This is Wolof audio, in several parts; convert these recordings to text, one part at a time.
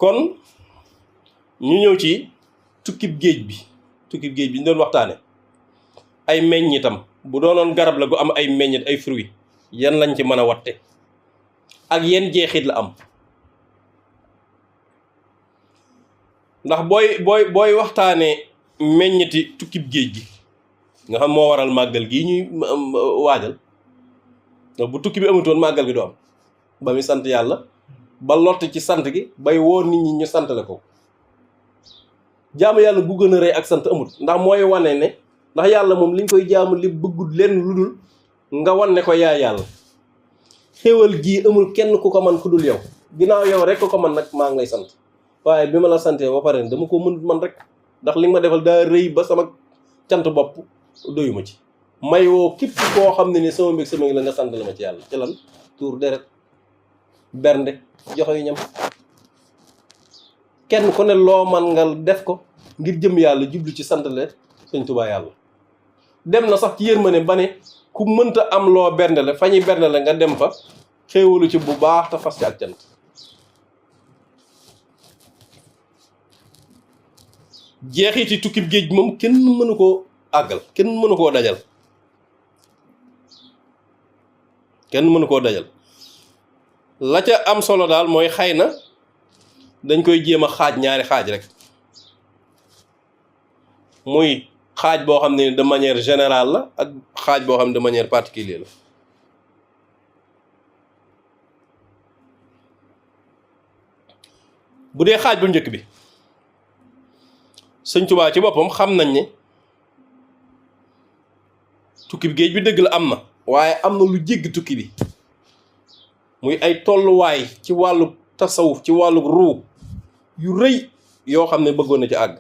kon ñu ñëw ci tukkib géej bi ñu doon waxtaane ay meññitam bu doonoon garab la gu am ay meññit ay fruits yan lañ ci mën a watte ak yenn jeexit la am ndax booy waxtaane meññiti tukkib géej gi nga xam moo waral màggal gii ñuy waajal ndax bu tukki bi amutoon màggal gi du am ba muy sant yàlla ba lott ci sant gi bay woo nit ñi ñu santale ko jaamu yàlla gu gën a rëy ak sant amut ndax mooy wane ne ndax yàlla moom liñ koy jaamu li bëggut leen lu dul nga wane ko yaa yàlla xéewal gii amul kenn ku ko man ku dul yow ginnaaw yow rek ko man nag maa ngi lay sant waaye bi ma la santee ba pare dama ko mënut man rek ndax li nga ma defal daa rëy ba sama cant bopp doyuma ci may woo képp koo xam ne ni sama mbég sama ngi la nga sant la ma ci yàlla ci lan tuur deret bernde joxe yu ñam kenn ku ne loo man nga def ko ngir jëm yàlla jublu ci santale Sëñ Tuubaa yàlla dem na sax ci yërmande ba ne ku mënta am loo berndele fa ñuy berndele nga dem fa xéewalu ci bu baax te fas ci ak cant jeexiti tukkib géej moom kenn mënu koo àggal kenn mënu koo dajal la ca am solo daal mooy xëy na dañ koy jéem a xaaj ñaari xaaj rek muy xaaj boo xam ne de manière générale la ak xaaj boo xam ne de manière particulière la bu dee xaaj bu njëkk bi Sëñ Tuubaa ci boppam xam nañ ne tukki bi géej bi dëgg la am na waaye am na lu jéggi tukki bi muy ay tolluwaay ci wàllu tasawuf ci wàllu ruu yu rëy yoo xam ne bëggoon na ci àgg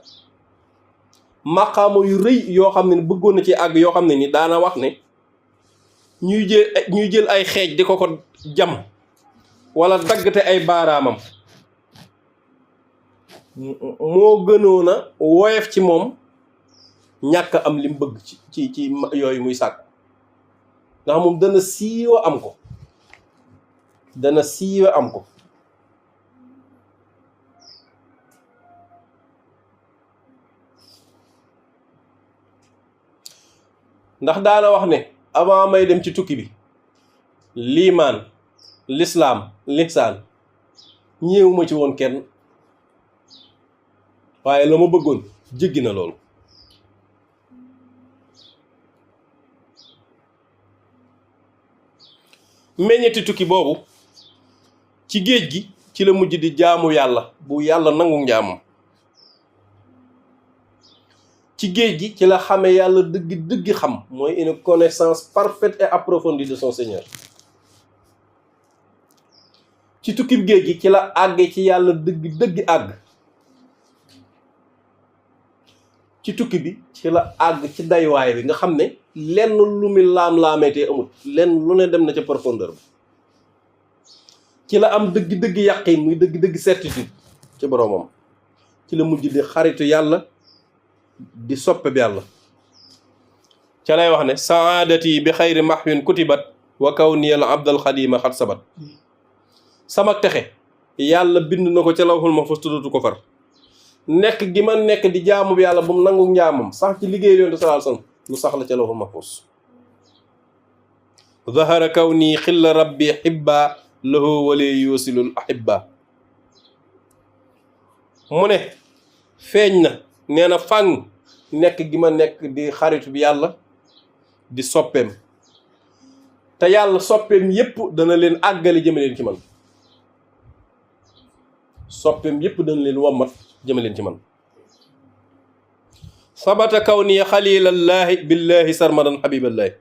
maqaama yu rëy yoo xam ne bëggoon na ci àgg yoo xam ne ni daana wax ne ñuy jël ay xeej di ko jam wala daggate ay baaraamam moo gënoon a woyof ci moom ñàkk am lim bëgg ci yooyu muy sàkk ndax moom dana siiwa am ko ndax daana wax ne avant may dem ci tukki bi liimaan lislaam lihsaan ñëwuma ci woon kenn waaye la ma bëggoon jéggi na loolu meññeti tukki boobu ci géej gi ci la mujj di jaamu yàlla bu yàlla nangu njaamam ci géej gi ci la xame yàlla dëgg xam mooy une connaissance parfaite et approfondie de son Seigneur ci tukki géej gi ci la àgge ci yàlla dëgg àgg ci tukki bi ci la àgg ci daywaay bi nga xam ne lenn lu mu laam-laameetee amul lenn lu ne dem na ca profondeur bi ci la am dëgg yàqin muy dëgg certitude ci boroomam ci la mujj di xaritu yàlla di soppe bi yàlla ca lay wax ne saadati bi xayri mahwin kutibat wa kawniyal abdal xadima xat sabat sama texe yàlla bind na ko ca lawhul mahfuz tuddatu ko far nekk gi ma nekk di jaamu bi yàlla bu mu nangu njaamam sax ci liggéey Yonent sallallahu alayhi wasallam lu sax la ca lawhul mahfuz zahara kawni xilla rabbi xibba lahu wali yusilul ahibba mu ne feeñ na nee na fàng nekk gi ma nekk di xaritu bi yàlla di soppeem te yàlla soppeem yépp dana leen àggale jëme leen ci man soppeem yépp dana leen wommat jëme leen ci man sabata kawni xalilallaahi billaahi sarmadan xabiballaahi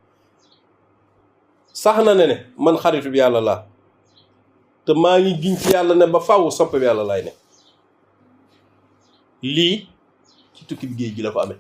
sax na ne man xaritu bi yàlla laa te maa ngi giñ ci yàlla ne ba faw soppe bi yàlla laay ne lii ci tukki bi géej gi la ko amee